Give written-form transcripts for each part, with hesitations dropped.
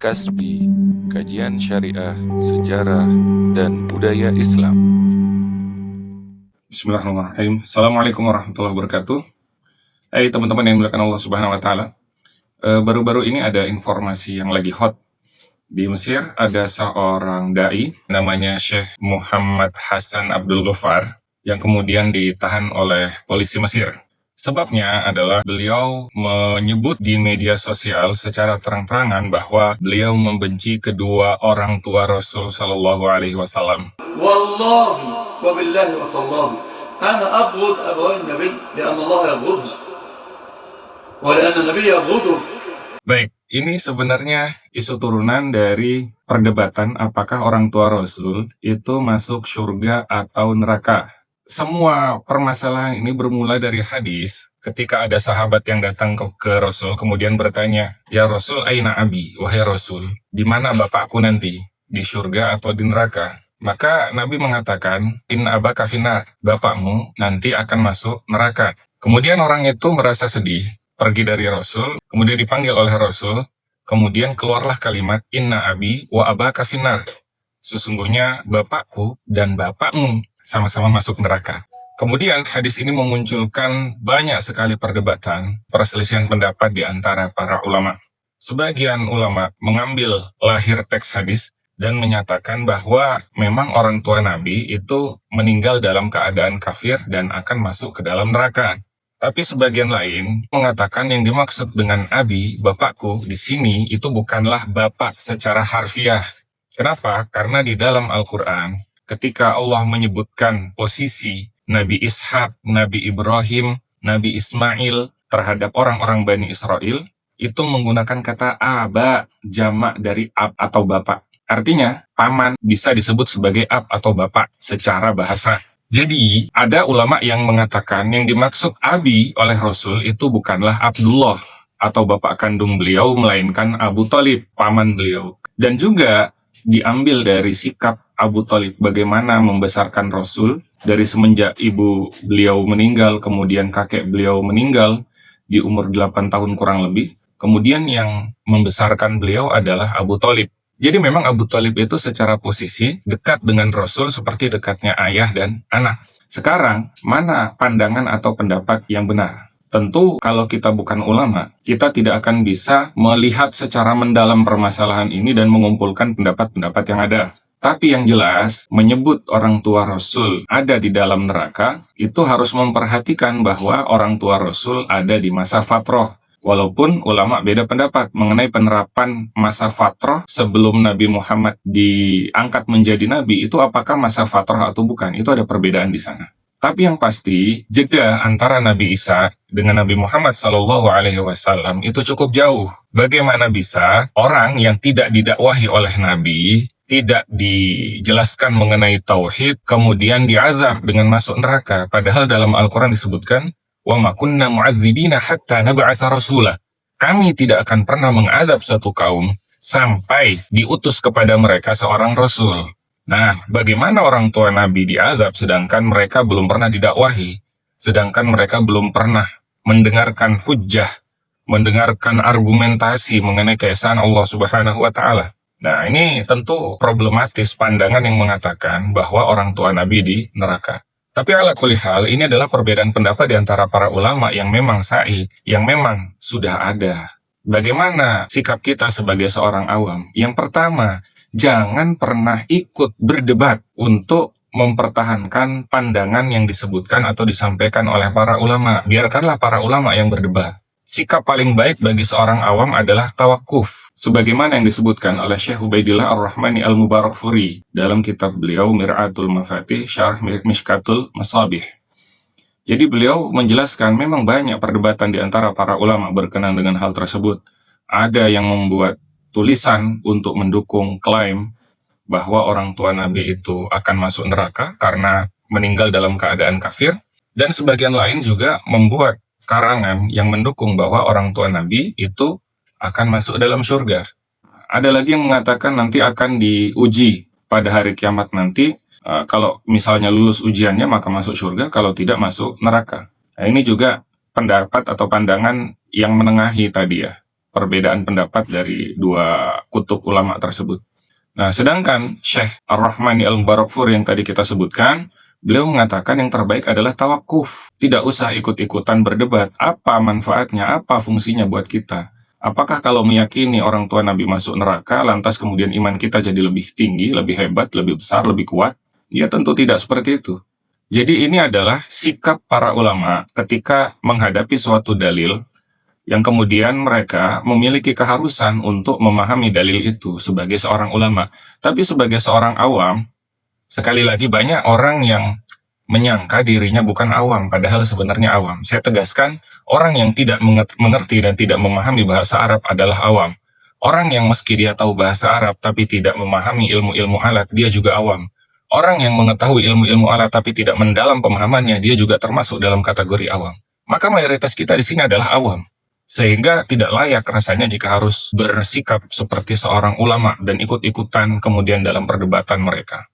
Kasbi, Kajian Syariah, Sejarah, dan Budaya Islam. Bismillahirrahmanirrahim. Assalamualaikum warahmatullahi wabarakatuh. Hai teman-teman yang dimuliakan Allah Subhanahu wa Ta'ala. Baru-baru ini ada informasi yang lagi hot. Di Mesir ada seorang dai namanya Syekh Muhammad Hasan Abdul Ghaffar yang kemudian ditahan oleh polisi Mesir. Sebabnya adalah beliau menyebut di media sosial secara terang-terangan bahwa beliau membenci kedua orang tua Rasul Shallallahu Alaihi Wasallam. Wallahi wa billahi wa tallahi ana abghud abawain nabi lian Allah yabghudhu wa lian nabi yabghudhu. Baik, ini sebenarnya isu turunan dari perdebatan apakah orang tua Rasul itu masuk surga atau neraka. Semua permasalahan ini bermula dari hadis ketika ada sahabat yang datang ke Rasul kemudian bertanya, "Ya Rasul, aina abi?" Wahai Rasul, di mana bapakku nanti? Di surga atau di neraka? Maka Nabi mengatakan, "In abaka finnar," bapakmu nanti akan masuk neraka. Kemudian orang itu merasa sedih, pergi dari Rasul, kemudian dipanggil oleh Rasul, kemudian keluarlah kalimat, "Inna abi wa abaka finnar." Sesungguhnya bapakku dan bapakmu sama-sama masuk neraka. Kemudian hadis ini memunculkan banyak sekali perdebatan, perselisihan pendapat di antara para ulama. Sebagian ulama mengambil lahir teks hadis dan menyatakan bahwa memang orang tua Nabi itu meninggal dalam keadaan kafir dan akan masuk ke dalam neraka. Tapi sebagian lain mengatakan yang dimaksud dengan abi, bapakku, di sini itu bukanlah bapak secara harfiah. Kenapa? Karena di dalam Al-Quran, ketika Allah menyebutkan posisi Nabi Ishak, Nabi Ibrahim, Nabi Ismail terhadap orang-orang Bani Israel, itu menggunakan kata aba, jamak dari ab atau bapak. Artinya, paman bisa disebut sebagai ab atau bapak secara bahasa. Jadi, ada ulama yang mengatakan yang dimaksud abi oleh Rasul itu bukanlah Abdullah atau bapak kandung beliau, melainkan Abu Thalib, paman beliau. Dan juga diambil dari sikap Abu Thalib bagaimana membesarkan Rasul dari semenjak ibu beliau meninggal, kemudian kakek beliau meninggal di umur 8 tahun kurang lebih. Kemudian yang membesarkan beliau adalah Abu Thalib. Jadi memang Abu Thalib itu secara posisi dekat dengan Rasul seperti dekatnya ayah dan anak. Sekarang, mana pandangan atau pendapat yang benar? Tentu kalau kita bukan ulama, kita tidak akan bisa melihat secara mendalam permasalahan ini dan mengumpulkan pendapat-pendapat yang ada. Tapi yang jelas, menyebut orang tua Rasul ada di dalam neraka, itu harus memperhatikan bahwa orang tua Rasul ada di masa fatroh. Walaupun ulama beda pendapat mengenai penerapan masa fatroh sebelum Nabi Muhammad diangkat menjadi Nabi, itu apakah masa fatroh atau bukan, itu ada perbedaan di sana. Tapi yang pasti, jeda antara Nabi Isa dengan Nabi Muhammad SAW itu cukup jauh. Bagaimana bisa orang yang tidak didakwahi oleh Nabi, tidak dijelaskan mengenai tauhid, kemudian diazab dengan masuk neraka? Padahal dalam Al-Quran disebutkan, وَمَا كُنَّا مُعَذِّبِينَ حَتَّى نَبْعَثَ رَسُولًا. Kami tidak akan pernah mengazab satu kaum sampai diutus kepada mereka seorang Rasul. Nah, bagaimana orang tua Nabi diazab sedangkan mereka belum pernah didakwahi, sedangkan mereka belum pernah mendengarkan hujjah, mendengarkan argumentasi mengenai keesaan Allah Subhanahu wa Ta'ala. Nah, ini tentu problematis pandangan yang mengatakan bahwa orang tua Nabi di neraka. Tapi ala kulli hal, ini adalah perbedaan pendapat di antara para ulama yang memang sahih, yang memang sudah ada. Bagaimana sikap kita sebagai seorang awam? Yang pertama, jangan pernah ikut berdebat untuk mempertahankan pandangan yang disebutkan atau disampaikan oleh para ulama. Biarkanlah para ulama yang berdebat. Sikap paling baik bagi seorang awam adalah tawakuf, sebagaimana yang disebutkan oleh Syekh Ubaidillah Ar-Rahmani Al-Mubarakfuri dalam kitab beliau Mir'atul Mafatih Syarh Mishkatul Masabih. Jadi beliau menjelaskan memang banyak perdebatan di antara para ulama berkenaan dengan hal tersebut. Ada yang membuat tulisan untuk mendukung klaim bahwa orang tua Nabi itu akan masuk neraka karena meninggal dalam keadaan kafir, dan sebagian lain juga membuat karangan yang mendukung bahwa orang tua Nabi itu akan masuk dalam surga. Ada lagi yang mengatakan nanti akan diuji pada hari kiamat nanti, kalau misalnya lulus ujiannya maka masuk surga, kalau tidak masuk neraka. Nah, ini juga pendapat atau pandangan yang menengahi tadi ya. perbedaan pendapat dari dua kutub ulama tersebut. Nah, sedangkan Syekh Ar-Rahmani Al-Mubarakfuri yang tadi kita sebutkan, beliau mengatakan yang terbaik adalah tawakuf. Tidak usah ikut-ikutan berdebat. Apa manfaatnya, apa fungsinya buat kita? Apakah kalau meyakini orang tua Nabi masuk neraka, lantas kemudian iman kita jadi lebih tinggi, lebih hebat, lebih besar, lebih kuat? Ya tentu tidak seperti itu. Jadi ini adalah sikap para ulama ketika menghadapi suatu dalil yang kemudian mereka memiliki keharusan untuk memahami dalil itu sebagai seorang ulama. Tapi sebagai seorang awam, sekali lagi banyak orang yang menyangka dirinya bukan awam, padahal sebenarnya awam. Saya tegaskan, orang yang tidak mengerti dan tidak memahami bahasa Arab adalah awam. Orang yang meski dia tahu bahasa Arab tapi tidak memahami ilmu-ilmu alat, dia juga awam. Orang yang mengetahui ilmu-ilmu alat tapi tidak mendalam pemahamannya, dia juga termasuk dalam kategori awam. Maka mayoritas kita di sini adalah awam. Sehingga tidak layak rasanya jika harus bersikap seperti seorang ulama dan ikut-ikutan kemudian dalam perdebatan mereka.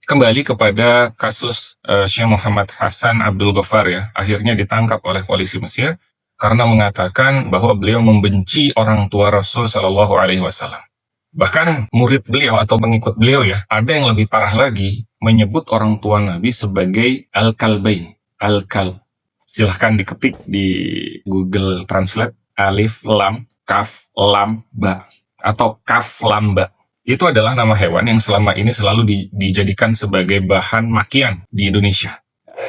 Kembali kepada kasus Syekh Muhammad Hasan Abdul Ghaffar ya, akhirnya ditangkap oleh polisi Mesir karena mengatakan bahwa beliau membenci orang tua Rasul Shallallahu Alaihi Wasallam. Bahkan murid beliau atau pengikut beliau ya, ada yang lebih parah lagi, menyebut orang tua Nabi sebagai Al-Kalbain, Al-Kalb. Silahkan diketik di Google Translate, alif, lam, kaf, lam, ba, atau kaf, lam, ba. Itu adalah nama hewan yang selama ini selalu dijadikan sebagai bahan makian di Indonesia.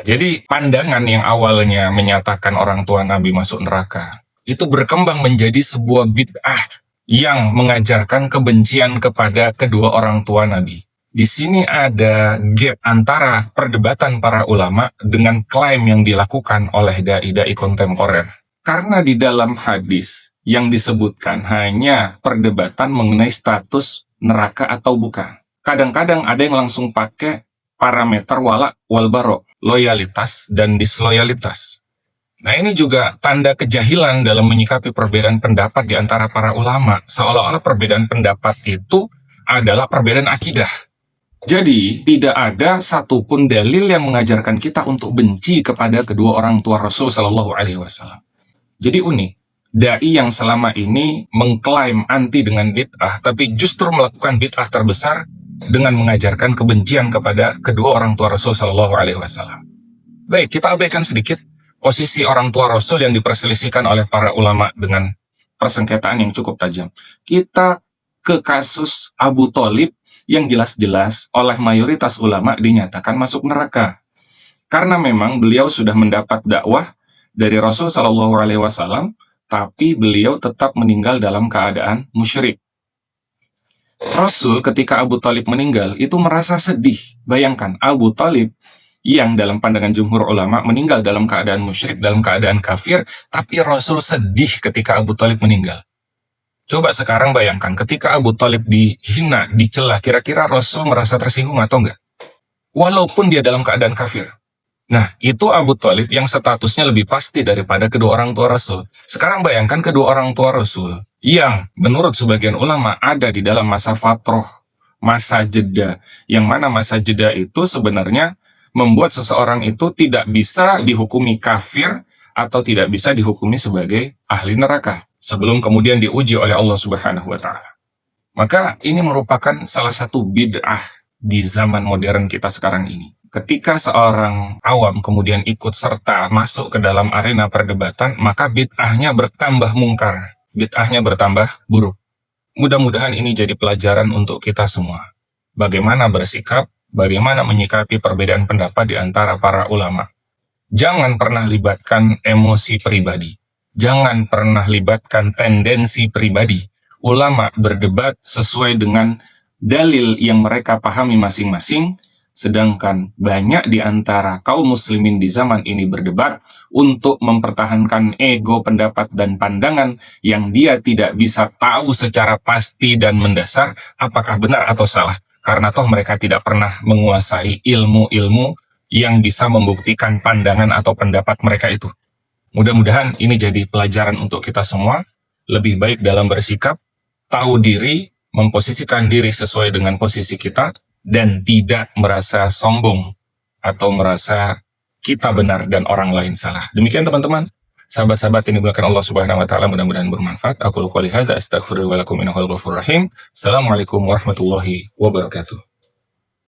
Jadi pandangan yang awalnya menyatakan orang tua Nabi masuk neraka, itu berkembang menjadi sebuah bid'ah yang mengajarkan kebencian kepada kedua orang tua Nabi. Di sini ada gap antara perdebatan para ulama dengan klaim yang dilakukan oleh dai-dai kontemporer. Karena di dalam hadis yang disebutkan hanya perdebatan mengenai status neraka atau bukan. Kadang-kadang ada yang langsung pakai parameter wala wal bara, loyalitas dan disloyalitas. Nah ini juga tanda kejahilan dalam menyikapi perbedaan pendapat di antara para ulama. Seolah-olah perbedaan pendapat itu adalah perbedaan akidah. Jadi tidak ada satupun dalil yang mengajarkan kita untuk benci kepada kedua orang tua Rasul Shallallahu Alaihi Wasallam. Jadi unik, dai yang selama ini mengklaim anti dengan bid'ah, tapi justru melakukan bid'ah terbesar dengan mengajarkan kebencian kepada kedua orang tua Rasul Shallallahu Alaihi Wasallam. Baik, kita abaikan sedikit posisi orang tua Rasul yang diperselisihkan oleh para ulama dengan persengketaan yang cukup tajam. Kita ke kasus Abu Thalib yang jelas-jelas oleh mayoritas ulama dinyatakan masuk neraka. Karena memang beliau sudah mendapat dakwah dari Rasul Shallallahu Alaihi Wasallam, tapi beliau tetap meninggal dalam keadaan musyrik. Rasul ketika Abu Thalib meninggal itu merasa sedih. Bayangkan Abu Thalib yang dalam pandangan jumhur ulama meninggal dalam keadaan musyrik, dalam keadaan kafir, tapi Rasul sedih ketika Abu Thalib meninggal. Coba sekarang bayangkan ketika Abu Thalib dihina, dicela, kira-kira Rasul merasa tersinggung atau enggak? Walaupun dia dalam keadaan kafir. Nah, itu Abu Thalib yang statusnya lebih pasti daripada kedua orang tua Rasul. Sekarang bayangkan kedua orang tua Rasul yang menurut sebagian ulama ada di dalam masa fatroh, masa jeda. Yang mana masa jeda itu sebenarnya membuat seseorang itu tidak bisa dihukumi kafir atau tidak bisa dihukumi sebagai ahli neraka sebelum kemudian diuji oleh Allah Subhanahu wa Ta'ala. Maka ini merupakan salah satu bid'ah di zaman modern kita sekarang ini. Ketika seorang awam kemudian ikut serta masuk ke dalam arena perdebatan, maka bid'ahnya bertambah mungkar, bid'ahnya bertambah buruk. Mudah-mudahan ini jadi pelajaran untuk kita semua. Bagaimana bersikap, bagaimana menyikapi perbedaan pendapat di antara para ulama. Jangan pernah libatkan emosi pribadi. Jangan pernah libatkan tendensi pribadi. Ulama berdebat sesuai dengan dalil yang mereka pahami masing-masing, sedangkan banyak di antara kaum muslimin di zaman ini berdebat untuk mempertahankan ego pendapat dan pandangan yang dia tidak bisa tahu secara pasti dan mendasar apakah benar atau salah. Karena toh mereka tidak pernah menguasai ilmu-ilmu yang bisa membuktikan pandangan atau pendapat mereka itu. Mudah-mudahan ini jadi pelajaran untuk kita semua, lebih baik dalam bersikap, tahu diri, memposisikan diri sesuai dengan posisi kita, dan tidak merasa sombong atau merasa kita benar dan orang lain salah. Demikian teman-teman, Sahabat-sahabat ini dimuliakan Allah Subhanahu wa taala, mudah-mudahan bermanfaat. Aku qouli hadza astaghfirullaha wa lakum innahu ghafurur rahim. Assalamualaikum warahmatullahi wabarakatuh.